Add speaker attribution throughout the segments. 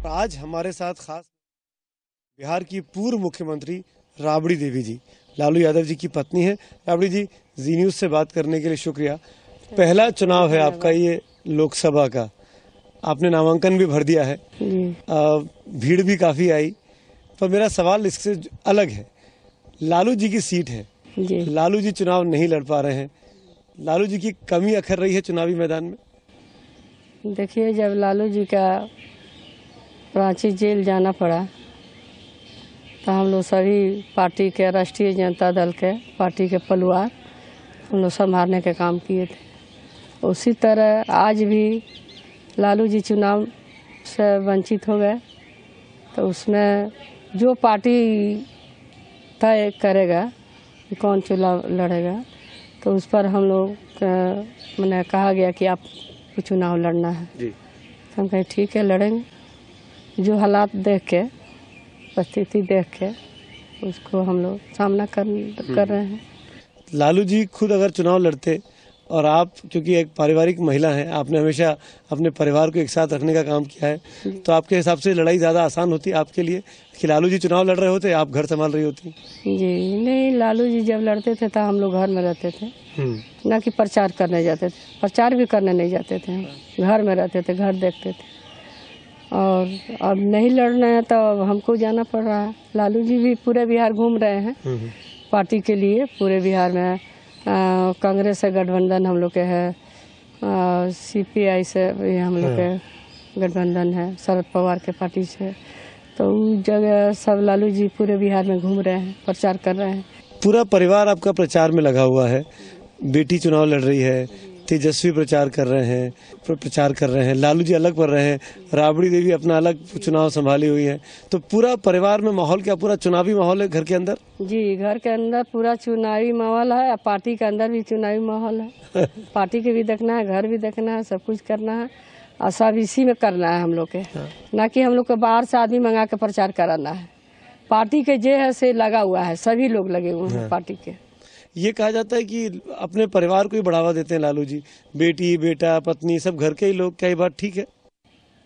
Speaker 1: आज हमारे साथ खास बिहार की पूर्व मुख्यमंत्री राबड़ी देवी जी, लालू यादव जी की पत्नी है। राबड़ी जी, जी न्यूज से बात करने के लिए शुक्रिया। पहला चुनाव है आपका ये लोकसभा का, आपने नामांकन भी भर दिया है, भीड़ भी काफी आई, पर मेरा सवाल इससे अलग है। लालू जी की सीट है, लालू जी चुनाव नहीं लड़ पा रहे हैं, लालू जी की कमी अखर रही है चुनावी मैदान में।
Speaker 2: देखिए, जब लालू जी का रांची जेल जाना पड़ा तो हम लोग सभी पार्टी के, राष्ट्रीय जनता दल के पार्टी के परिवार हम लोग संभालने के काम किए थे। उसी तरह आज भी लालू जी चुनाव से वंचित हो गए, तो उसमें जो पार्टी तय करेगा कि कौन चुनाव लड़ेगा, तो उस पर हम लोग मैंने कहा गया कि आप चुनाव लड़ना है जी। तो हम कहे ठीक है, लड़ेंगे। जो हालात देख के, परिस्थिति देख के उसको हम लोग सामना कर रहे हैं।
Speaker 1: लालू जी खुद अगर चुनाव लड़ते और आप, क्योंकि एक पारिवारिक महिला हैं, आपने हमेशा अपने परिवार को एक साथ रखने का काम किया है, तो आपके हिसाब से लड़ाई ज्यादा आसान होती आपके लिए कि लालू जी चुनाव लड़ रहे होते, आप घर संभाल रही होती?
Speaker 2: जी नहीं, लालू जी जब लड़ते थे तो हम लोग घर में रहते थे, ना कि प्रचार करने जाते थे। प्रचार भी करने नहीं जाते थे, घर में रहते थे, घर देखते थे। और अब नहीं लड़ना है तो हमको जाना पड़ रहा है। लालू जी भी पूरे बिहार घूम रहे हैं पार्टी के लिए। पूरे बिहार में कांग्रेस से गठबंधन हम लोग के है, CPI से भी हम लोग के गठबंधन है, शरद पवार के पार्टी से। तो उस जगह सब लालू जी पूरे बिहार में घूम रहे हैं, प्रचार कर रहे हैं।
Speaker 1: पूरा परिवार आपका प्रचार में लगा हुआ है। बेटी चुनाव लड़ रही है, तेजस्वी प्रचार कर रहे हैं, लालू जी अलग पड़ रहे हैं, राबड़ी देवी अपना अलग चुनाव संभाली हुई है। तो पूरा परिवार में माहौल क्या पूरा चुनावी माहौल है घर के अंदर? जी, घर के अंदर पूरा चुनावी माहौल है, पार्टी के अंदर भी चुनावी माहौल है। पार्टी के भी देखना है, घर भी देखना है, सब कुछ करना है, और सब इसी में करना है हम लोग के। ना कि हम लोग को बाहर से आदमी मंगा के प्रचार कराना है। पार्टी के जे है से लगा हुआ है, सभी लोग लगे हुए हैं पार्टी के। ये कहा जाता है कि अपने परिवार को ही बढ़ावा देते हैं लालू जी, बेटी बेटा पत्नी सब घर के ही लोग, क्या ये बात ठीक है?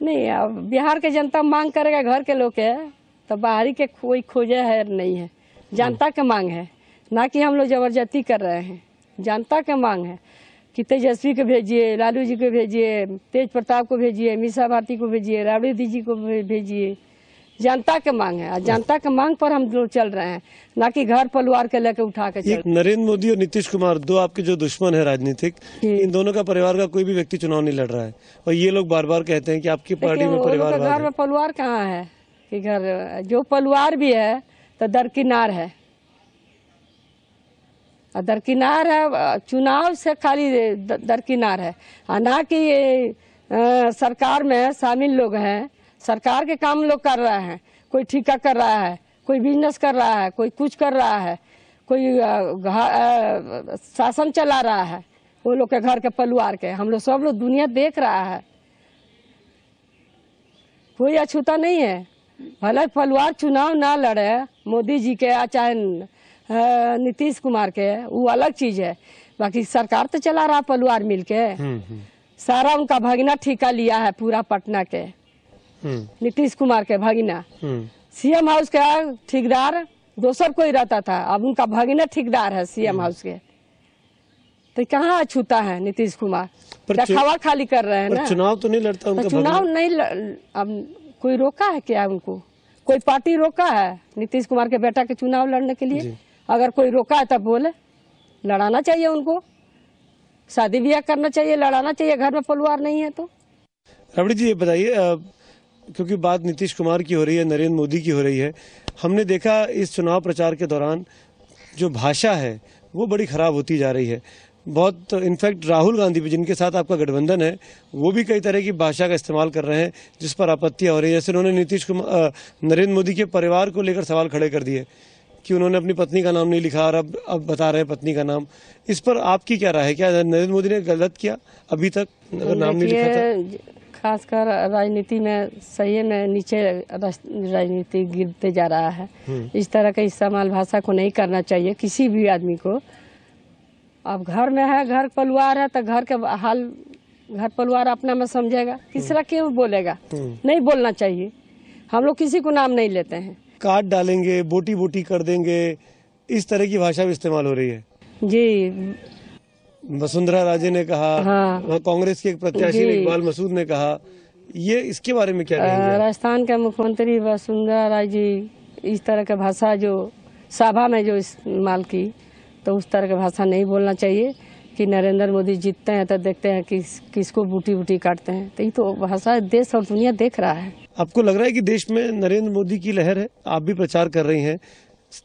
Speaker 2: नहीं, अब बिहार के जनता मांग करेगा घर के लोग के, तो बाहरी के कोई खोजे है नहीं है। जनता के मांग है, ना कि हम लोग जबरदस्ती कर रहे हैं। जनता के मांग है कि तेजस्वी को भेजिए, लालू जी को भेजिए, तेज प्रताप को भेजिए, मीसा भारती को भेजिए, राबड़ी दीदी को भेजिए। जनता के मांग है, और जनता के मांग पर हम लोग चल रहे हैं, ना कि घर परिवार के लेके उठा के चल।
Speaker 1: नरेंद्र मोदी और नीतीश कुमार, दो आपके जो दुश्मन है राजनीतिक, इन दोनों का परिवार का कोई भी व्यक्ति चुनाव नहीं लड़ रहा है, और ये लोग बार बार कहते हैं कि आपकी पार्टी में परिवार,
Speaker 2: घर में परिवार कहाँ है कि घर जो परिवार भी है तो दरकिनार है, दरकिनार है, चुनाव से खाली दरकिनार है, ना कि सरकार में शामिल लोग हैं। सरकार के काम लोग कर रहे हैं, कोई ठेका कर रहा है, कोई बिजनेस कर रहा है, कोई कुछ कर रहा है, कोई शासन चला रहा है, वो लोग के घर के परिवार के। हम लोग सब लोग दुनिया देख रहा है, कोई अछूता नहीं है। भले परिवार चुनाव ना लड़े, मोदी जी के चाहे नीतीश कुमार के, वो अलग चीज है। बाकी सरकार तो चला रहा परिवार मिलके। सारा उनका भगना ठेका लिया है पूरा पटना के, नीतीश कुमार के भगीना। CM हाउस का ठेकेदार दूसर कोई रहता था, अब उनका भगीना ठेकेदार है CM हाउस के। तो कहाँ अछूता है नीतीश कुमार? दिखावा खाली कर रहे हैं ना।
Speaker 1: चुनाव तो नहीं लड़ता उनका,
Speaker 2: चुनाव नहीं अब कोई रोका है क्या उनको? कोई पार्टी रोका है नीतीश कुमार के बेटा के चुनाव लड़ने के लिए? अगर कोई रोका है तब बोले, लड़ाना चाहिए उनको, शादी ब्याह करना चाहिए, लड़ाना चाहिए। घर में परिवार नहीं है तो।
Speaker 1: राबड़ी जी, ये बताइए, क्योंकि बात नीतीश कुमार की हो रही है, नरेंद्र मोदी की हो रही है, हमने देखा इस चुनाव प्रचार के दौरान जो भाषा है वो बड़ी खराब होती जा रही है। बहुत, इनफैक्ट राहुल गांधी भी, जिनके साथ आपका गठबंधन है, वो भी कई तरह की भाषा का इस्तेमाल कर रहे हैं जिस पर आपत्तियां हो रही है। जैसे उन्होंने नरेंद्र मोदी के परिवार को लेकर सवाल खड़े कर दिए कि उन्होंने अपनी पत्नी का नाम नहीं लिखा और अब बता रहे हैं पत्नी का नाम। इस पर आपकी क्या राय है? क्या नरेंद्र मोदी ने गलत किया अभी तक अगर नाम नहीं लिखा था?
Speaker 2: खासकर राजनीति में सही में नीचे राजनीति गिरते जा रहा है। इस तरह का इस्तेमाल भाषा को नहीं करना चाहिए किसी भी आदमी को। अब घर में है, घर परिवार है, तो घर के हाल घर परिवार अपना में समझेगा, तीसरा क्यों बोलेगा? नहीं बोलना चाहिए। हम लोग किसी को नाम नहीं लेते हैं।
Speaker 1: काट डालेंगे, बोटी बोटी कर देंगे, इस तरह की भाषा भी इस्तेमाल हो रही है
Speaker 2: जी।
Speaker 1: वसुंधरा राजे ने कहा,
Speaker 2: हाँ।
Speaker 1: कांग्रेस के एक प्रत्याशी इकबाल मसूद ने कहा, ये इसके बारे में क्या कहेंगे?
Speaker 2: राजस्थान के मुख्यमंत्री वसुंधरा राजे जी इस तरह का भाषा जो सभा में जो इस्तेमाल की, तो उस तरह का भाषा नहीं बोलना चाहिए कि नरेंद्र मोदी जीतते हैं तो देखते हैं किसको बूटी बूटी काटते हैं। तो ये तो भाषा देश और दुनिया देख रहा है।
Speaker 1: आपको लग रहा है कि देश में नरेंद्र मोदी की लहर है? आप भी प्रचार कर रही हैं,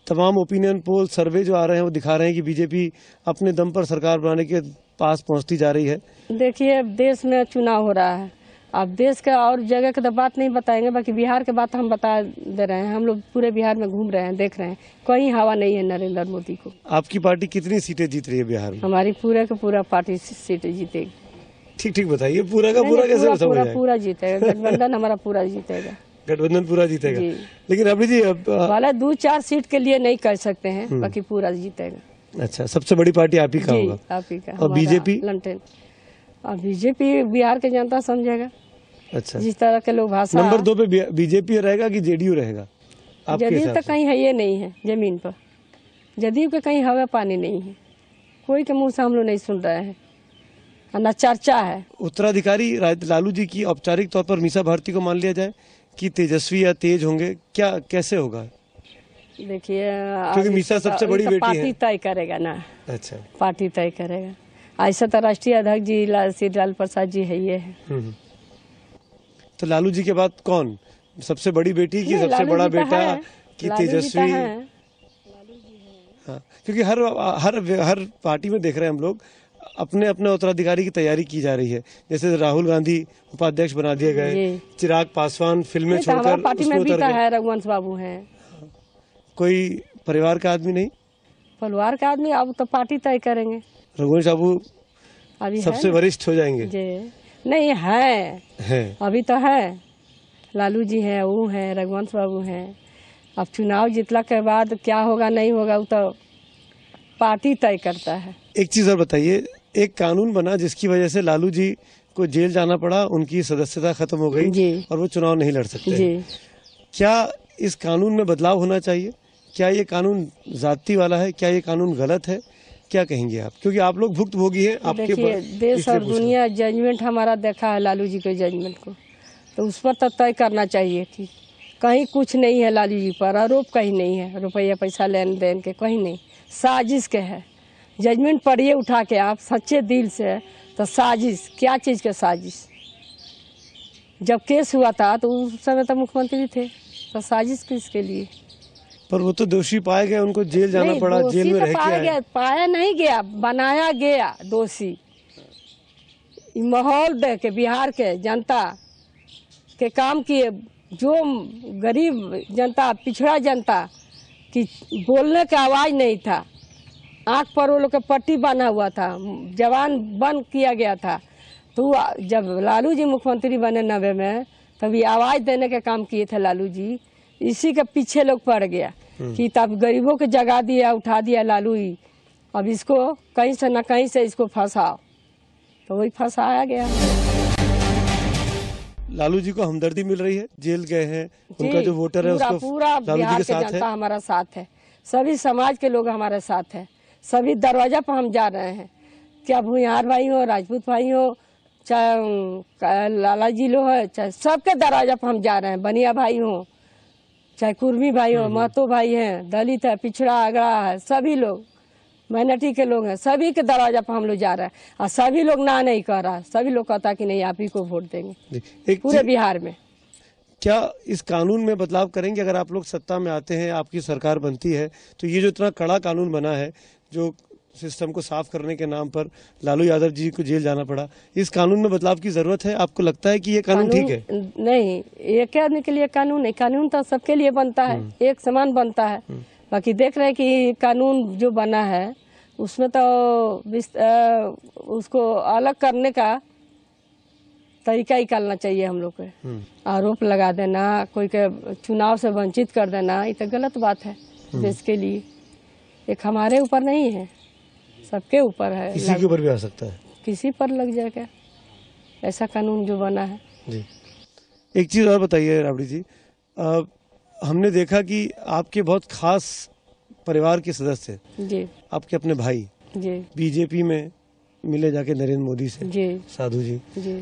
Speaker 1: तमाम ओपिनियन पोल सर्वे जो आ रहे हैं वो दिखा रहे हैं कि बीजेपी अपने दम पर सरकार बनाने के पास पहुंचती जा रही है।
Speaker 2: देखिए, देश में चुनाव हो रहा है, अब देश का और जगह की तो बात नहीं बताएंगे, बाकी बिहार के बात हम बता दे रहे हैं। हम लोग पूरे बिहार में घूम रहे हैं, देख रहे हैं, कहीं हवा नहीं है नरेंद्र मोदी को।
Speaker 1: आपकी पार्टी कितनी सीटें जीत रही है बिहार में?
Speaker 2: हमारी पूरा का पूरा पार्टी सीटें जीतेगी।
Speaker 1: ठीक ठीक बताइए, पूरा का पूरा कैसे?
Speaker 2: पूरा जीतेगा, गठबंधन हमारा पूरा जीतेगा।
Speaker 1: गठबंधन पूरा जीतेगा। लेकिन अभी जी
Speaker 2: वाला 2-4 सीट के लिए नहीं कर सकते हैं, बाकी पूरा जीतेगा।
Speaker 1: अच्छा, सबसे बड़ी पार्टी आप ही का होगा?
Speaker 2: आप ही का।
Speaker 1: और बीजेपी?
Speaker 2: लंटेन। और बीजेपी बिहार के जनता समझेगा।
Speaker 1: अच्छा,
Speaker 2: जिस तरह के लोग भाषा।
Speaker 1: नंबर 2 पे बीजेपी रहेगा कि जेडीयू रहेगा?
Speaker 2: जदयू तो कहीं है ये नहीं है जमीन पर, जदयू के कहीं हवा पानी नहीं है, कोई के मुंह से हम लोग नहीं सुन रहे हैं, न चर्चा है।
Speaker 1: उत्तराधिकारी लालू जी की औपचारिक तौर पर मीसा भारती को मान लिया जाए कि तेजस्वी या तेज होंगे, क्या कैसे होगा?
Speaker 2: देखिए,
Speaker 1: क्योंकि मीसा सबसे बड़ी बेटी है।
Speaker 2: पार्टी तय करेगा ना।
Speaker 1: अच्छा,
Speaker 2: पार्टी तय करेगा। ऐसा तो राष्ट्रीय अध्यक्ष जी लालू प्रसाद जी है ये है।
Speaker 1: तो लालू जी के बाद कौन सबसे बड़ी बेटी की सबसे बड़ा बेटा कि तेजस्वी? हाँ, क्योंकि हर पार्टी में देख रहे हैं हम लोग अपने अपने उत्तराधिकारी की तैयारी की जा रही है। जैसे राहुल गांधी उपाध्यक्ष बना दिए गए, चिराग पासवान फिल्में छोड़कर
Speaker 2: पार्टी में भी है, रघुवंश बाबू हैं।
Speaker 1: कोई परिवार का आदमी नहीं?
Speaker 2: परिवार का आदमी अब तो पार्टी तय करेंगे।
Speaker 1: रघुवंश बाबू अभी सबसे वरिष्ठ हो जाएंगे?
Speaker 2: नहीं है, अभी तो है। लालू जी है, वो है, रघुवंश बाबू है। अब चुनाव जीतला के बाद क्या होगा नहीं होगा वो तो पार्टी तय करता है।
Speaker 1: एक चीज और बताइए, एक कानून बना जिसकी वजह से लालू जी को जेल जाना पड़ा, उनकी सदस्यता खत्म हो गई और वो चुनाव नहीं लड़ सकते जी। क्या इस कानून में बदलाव होना चाहिए? क्या ये कानून जाति वाला है? क्या ये कानून गलत है? क्या कहेंगे आप, क्योंकि आप लोग भुक्तभोगी हैं?
Speaker 2: देखिए, देश और दुनिया जजमेंट हमारा देखा है लालू जी के जजमेंट को, तो उस पर तो तय करना चाहिए कि कहीं कुछ नहीं है लालू जी पर, आरोप कहीं नहीं है, रुपया पैसा लेन देन के कहीं नहीं, साजिश के है। जजमेंट पढ़िए उठा के आप सच्चे दिल से, तो साजिश क्या चीज़ के साजिश? जब केस हुआ था तो उस समय तो मुख्यमंत्री थे, तो साजिश किसके लिए?
Speaker 1: पर वो तो दोषी पाए गए, उनको जेल जाना पड़ा, जेल में रह के
Speaker 2: पाया नहीं गया, बनाया गया दोषी। माहौल देख के बिहार के जनता के काम किए, जो गरीब जनता, पिछड़ा जनता की बोलने का आवाज नहीं था, आंख पर वो लोग के पट्टी बना हुआ था, जवान बंद किया गया था। तो जब लालू जी मुख्यमंत्री बने 90 में, तभी आवाज देने का काम किए थे लालू जी। इसी के पीछे लोग पड़ गया कि तब गरीबों को जगा दिया, उठा दिया लालू ही, अब इसको कहीं से न कहीं से इसको फंसाओ, तो वही फंसाया गया।
Speaker 1: लालू जी को हमदर्दी मिल रही है, जेल गए हैं, उनका जो वोटर है उसको
Speaker 2: पूरा बिहार के जनता हमारा साथ है, सभी समाज के लोग हमारे साथ है, सभी दरवाजा पर हम जा रहे हैं। क्या भूमिहार भाई हो, राजपूत भाई हो, चाहे लाला जी लो है, चाहे सबके दरवाजा पर हम जा रहे हैं। बनिया भाई हो, चाहे कुर्मी भाई हो, महतो भाई हैं, दलित है, पिछड़ा अगड़ा है, सभी लोग माइनॉरिटी के लोग हैं, सभी के दरवाजा पर हम लोग जा रहे हैं। और सभी लोग ना नहीं कह रहा, सभी लोग कहता कि नहीं आप ही को वोट देंगे पूरे बिहार में।
Speaker 1: क्या इस कानून में बदलाव करेंगे अगर आप लोग सत्ता में आते हैं, आपकी सरकार बनती है, तो ये जो इतना कड़ा कानून बना है, जो सिस्टम को साफ करने के नाम पर लालू यादव जी को जेल जाना पड़ा, इस कानून में बदलाव की जरूरत है? आपको लगता है कि ये कानून ठीक है?
Speaker 2: नहीं, एक आदमी के लिए कानून नहीं, कानून तो सबके लिए बनता है, एक समान बनता है। बाकी देख रहे हैं कि कानून जो बना है उसमें तो उसको अलग करने का तरीका निकालना चाहिए हम लोग को। आरोप लगा देना, कोई के चुनाव से वंचित कर देना, ये तो गलत बात है देश के लिए। एक हमारे ऊपर नहीं है, सबके ऊपर है।
Speaker 1: किसी के ऊपर भी आ सकता है,
Speaker 2: किसी पर लग जाएगा ऐसा कानून जो बना है जी।
Speaker 1: एक चीज और बताइए राबड़ी जी, हमने देखा कि आपके बहुत खास परिवार के सदस्य
Speaker 2: जी
Speaker 1: आपके अपने भाई
Speaker 2: जी
Speaker 1: बीजेपी में मिले जाके नरेंद्र मोदी से
Speaker 2: जी
Speaker 1: साधु जी।
Speaker 2: जी।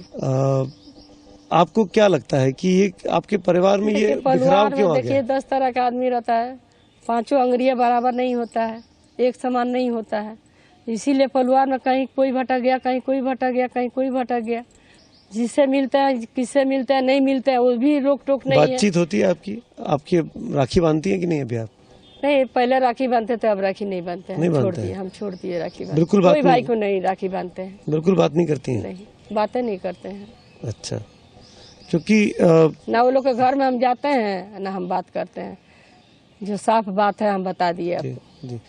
Speaker 1: आपको क्या लगता है कि ये आपके परिवार में ये बिखराव क्यों आ गया?
Speaker 2: देखिए 10 तरह का आदमी रहता है, 5 अंगुरियां बराबर नहीं होता है, एक समान नहीं होता है। इसीलिए परिवार में कहीं कोई भटक गया, कहीं कोई भटक गया, कहीं कोई भटक गया। जिससे मिलता है, किससे मिलता है, नहीं मिलता है, वो भी रोक टोक नहीं है।
Speaker 1: बातचीत होती है आपकी? आपकी राखी बांधती है कि नहीं अभी आप?
Speaker 2: नहीं, पहले राखी बांधते थे, अब राखी नहीं बांधते हैं।
Speaker 1: नहीं
Speaker 2: छोड़
Speaker 1: बांधते
Speaker 2: दिए,
Speaker 1: हैं।
Speaker 2: हम छोड़ दिए राखी बांधते।
Speaker 1: बिल्कुल
Speaker 2: कोई भाई को नहीं राखी बांधते हैं।
Speaker 1: बिल्कुल बात नहीं करती हैं?
Speaker 2: नहीं, बातें नहीं करते हैं।
Speaker 1: अच्छा, क्योंकि
Speaker 2: ना वो लोग के घर में हम जाते हैं ना हम बात करते हैं। जो साफ बात है हम बता दिए आपको।
Speaker 1: जी।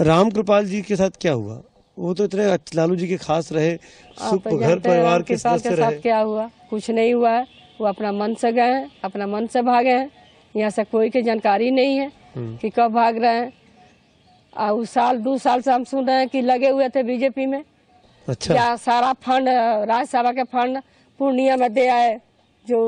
Speaker 1: राम कृपाल जी के साथ क्या हुआ? वो तो इतने लालू जी के खास रहे, सुख घर परिवार के सदस्य रहे।
Speaker 2: साथ क्या हुआ? कुछ नहीं हुआ है। वो अपना मन से गए हैं, अपना मन से भागे हैं। यहाँ से कोई की जानकारी नहीं है कि कब भाग रहे हैं। और साल 2 साल से हम सुन रहे हैं कि लगे हुए थे बीजेपी में।
Speaker 1: अच्छा।
Speaker 2: क्या सारा फंड, राज्यसभा के फंड पूर्णिया में दे आए, जो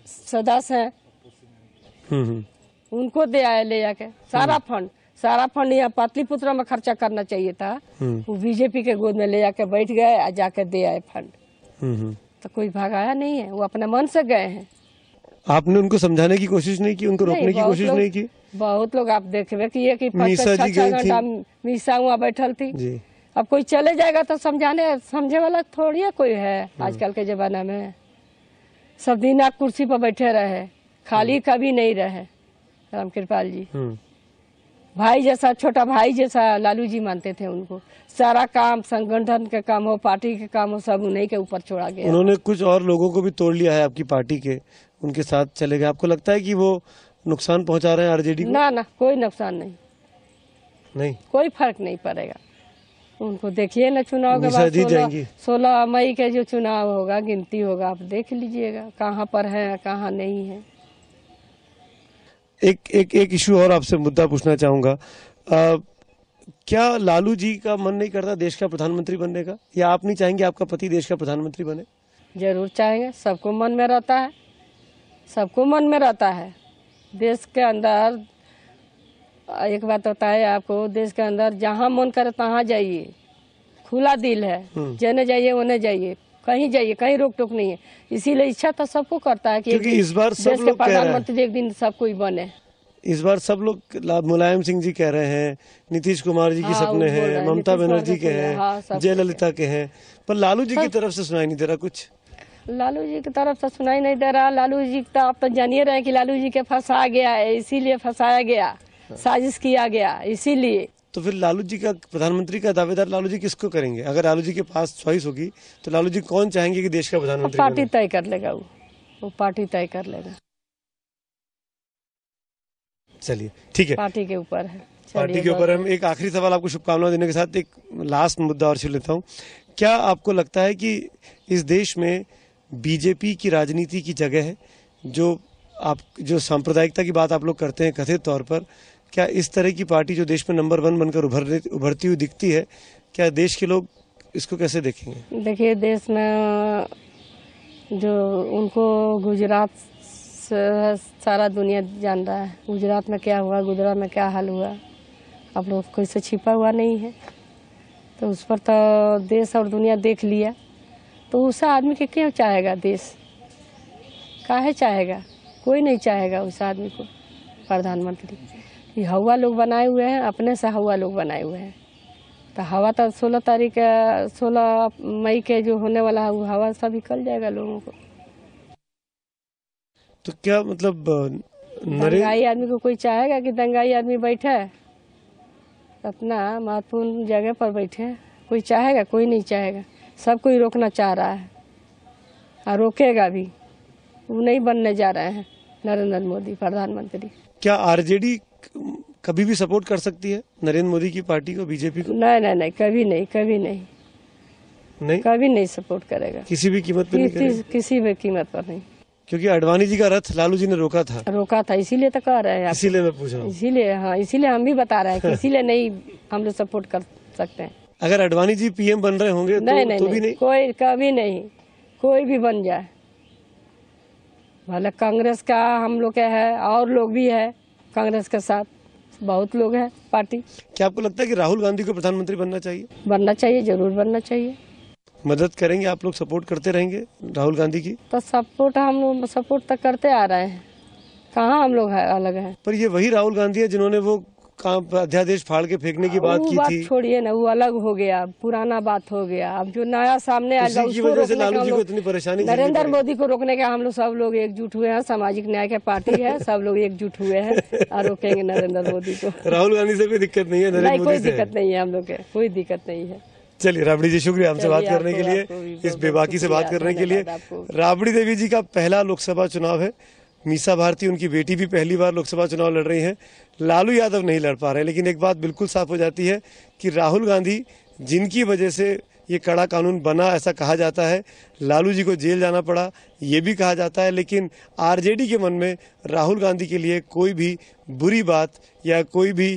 Speaker 2: सदस्य हैं उनको दे आए ले जाके सारा फंड यहाँ पाटलिपुत्र में खर्चा करना चाहिए था। वो बीजेपी के गोद में ले जाके बैठ गए और जाके दे आए फंड। तो कोई भगाया नहीं है, वो अपने मन से गए हैं।
Speaker 1: आपने उनको समझाने की कोशिश नहीं की, उनको रोकने की कोशिश नहीं की?
Speaker 2: बहुत लोग आप देखे कि 5-6 घंटा मीसा वहाँ बैठल थी
Speaker 1: जी।
Speaker 2: अब कोई चले जाएगा तो समझे वाला थोड़ी है कोई है। आजकल के जमाना में सब दिन आप कुर्सी पर बैठे रहे, खाली कभी नहीं रहे। राम कृपाल जी भाई जैसा, छोटा भाई जैसा लालू जी मानते थे उनको। सारा काम, संगठन के काम हो, पार्टी के काम हो, सब उन्हीं के ऊपर छोड़ा गया।
Speaker 1: उन्होंने कुछ और लोगों को भी तोड़ लिया है आपकी पार्टी के, उनके साथ चले गए। आपको लगता है कि वो नुकसान पहुंचा रहे हैं आरजेडी को?
Speaker 2: ना, कोई नुकसान
Speaker 1: नहीं,
Speaker 2: कोई फर्क नहीं पड़ेगा उनको। देखिए ना, चुनाव के बाद 16 मई के जो चुनाव होगा, गिनती होगा, आप देख लीजिएगा कहाँ पर है कहाँ नहीं है।
Speaker 1: एक इशू और आपसे मुद्दा पूछना चाहूंगा। क्या लालू जी का मन नहीं करता देश का प्रधानमंत्री बनने का, या आप नहीं चाहेंगे आपका पति देश का प्रधानमंत्री बने?
Speaker 2: जरूर चाहेंगे, सबको मन में रहता है, सबको मन में रहता है। देश के अंदर एक बात बताए आपको, देश के अंदर जहाँ मन करे तहाँ जाइए, खुला दिल है। जने जाइए उन्हें जाइए, कहीं जाइए, कहीं रोक टोक नहीं है। इसीलिए इच्छा तो सबको करता है कि
Speaker 1: इस बार सब
Speaker 2: देश के प्रधानमंत्री एक दिन सब कोई बने।
Speaker 1: इस बार सब लोग, मुलायम सिंह जी कह रहे हैं, नीतीश कुमार जी के सपने हैं, ममता बनर्जी के हैं, जयललिता के हैं, पर लालू जी की तरफ से सुनाई नहीं दे रहा कुछ।
Speaker 2: लालू जी की तरफ से सुनाई नहीं दे रहा। लालू जी तो आप तो जानिए रहे हैं कि लालू जी के फंसा गया है, इसीलिए फंसाया गया, साजिश किया गया इसीलिए।
Speaker 1: तो फिर लालू जी का प्रधानमंत्री का दावेदार लालू जी किसको करेंगे? अगर लालू जी के पास चॉइस होगी तो लालू जी कौन चाहेंगे कि देश का प्रधानमंत्री?
Speaker 2: पार्टी तय कर लेगा, वो पार्टी तय कर लेगा।
Speaker 1: चलिए ठीक है,
Speaker 2: पार्टी के ऊपर है।
Speaker 1: पार्टी के ऊपर। हम एक आखिरी सवाल आपको शुभकामनाएं देने के साथ एक लास्ट मुद्दा और छू लेता हूँ। क्या आपको लगता है कि इस देश में बीजेपी की राजनीति की जगह है? जो सांप्रदायिकता की बात आप लोग करते हैं कथित तौर पर, क्या इस तरह की पार्टी जो देश में नंबर 1 बनकर उभरती हुई दिखती है, क्या देश के लोग इसको कैसे देखेंगे?
Speaker 2: देखिए, देश में जो उनको गुजरात से सारा दुनिया जान रहा है। गुजरात में क्या हुआ, गुजरात में क्या हाल हुआ, आप लोग कोई से छिपा हुआ नहीं है। तो उस पर तो देश और दुनिया देख लिया। तो उस आदमी के क्यों चाहेगा देश, काहे चाहेगा? कोई नहीं चाहेगा उस आदमी को प्रधानमंत्री। ये हवा लोग बनाए हुए हैं, अपने से हवा लोग बनाए हुए हैं। तो हवा तो 16 मई के जो होने वाला है, वो हवा सब निकल जाएगा लोगों को।
Speaker 1: तो क्या मतलब
Speaker 2: दंगाई आदमी को कोई चाहेगा कि दंगाई आदमी बैठे अपना महत्वपूर्ण जगह पर बैठे? कोई चाहेगा? कोई नहीं चाहेगा। सब कोई रोकना चाह रहा है और रोकेगा भी। वो नहीं बनने जा रहे हैं नरेंद्र मोदी प्रधानमंत्री।
Speaker 1: क्या आरजेडी कभी भी सपोर्ट कर सकती है नरेंद्र मोदी की पार्टी को, बीजेपी को?
Speaker 2: नहीं, कभी नहीं, कभी नहीं सपोर्ट करेगा।
Speaker 1: किसी भी कीमत पर नहीं करेगा?
Speaker 2: किसी भी कीमत पर नहीं।
Speaker 1: क्योंकि अडवाणी जी का रथ लालू जी ने रोका था,
Speaker 2: इसीलिए तो कह रहे हैं।
Speaker 1: इसीलिए मैं पूछ रहा हूँ।
Speaker 2: इसीलिए हम भी बता रहे हैं कि इसीलिए नहीं हम लोग सपोर्ट कर सकते हैं।
Speaker 1: अगर अडवाणी जी पीएम बन रहे होंगे तो भी नहीं?
Speaker 2: कोई कभी नहीं, कोई भी बन जाए, भले कांग्रेस का हम लोग का है और लोग भी है कांग्रेस के साथ, बहुत लोग हैं पार्टी।
Speaker 1: क्या आपको लगता है कि राहुल गांधी को प्रधानमंत्री बनना चाहिए?
Speaker 2: बनना चाहिए, जरूर बनना चाहिए।
Speaker 1: मदद करेंगे आप लोग, सपोर्ट करते रहेंगे राहुल गांधी की?
Speaker 2: तो सपोर्ट हम लोग सपोर्ट तक करते आ रहे हैं, कहाँ हम लोग है अलग है।
Speaker 1: पर ये वही राहुल गांधी है जिन्होंने वो अध्यादेश फाड़ के फेंकने की बात की थी।
Speaker 2: छोड़िए ना, वो अलग हो गया, पुराना बात हो गया। अब जो नया सामने आएगा
Speaker 1: उसी की वजह से लालू जी को इतनी परेशानी
Speaker 2: नरेंद्र मोदी को रोकने के हम लोग सब लोग एकजुट हुए हैं। सामाजिक न्याय के पार्टी है, सब लोग एकजुट हुए हैं और रोकेंगे नरेंद्र मोदी को।
Speaker 1: राहुल गांधी से कोई दिक्कत नहीं है?
Speaker 2: नहीं, कोई दिक्कत नहीं है, हम लोग के कोई दिक्कत नहीं है।
Speaker 1: चलिए राबड़ी जी, शुक्रिया हमसे बात करने के लिए, इस बेबाकी से बात करने के लिए। राबड़ी देवी जी का पहला लोकसभा चुनाव है। मीसा भारती उनकी बेटी भी पहली बार लोकसभा चुनाव लड़ रही हैं। लालू यादव नहीं लड़ पा रहे, लेकिन एक बात बिल्कुल साफ हो जाती है कि राहुल गांधी, जिनकी वजह से ये कड़ा कानून बना ऐसा कहा जाता है, लालू जी को जेल जाना पड़ा ये भी कहा जाता है, लेकिन आरजेडी के मन में राहुल गांधी के लिए कोई भी बुरी बात या कोई भी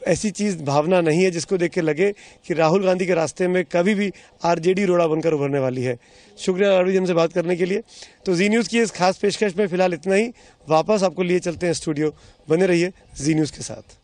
Speaker 1: ऐसी चीज भावना नहीं है जिसको देख के लगे कि राहुल गांधी के रास्ते में कभी भी आरजेडी रोड़ा बनकर उभरने वाली है। शुक्रिया लालू जी हमसे बात करने के लिए। तो जी न्यूज की इस खास पेशकश में फिलहाल इतना ही। वापस आपको लिए चलते हैं स्टूडियो, बने रहिए जी न्यूज के साथ।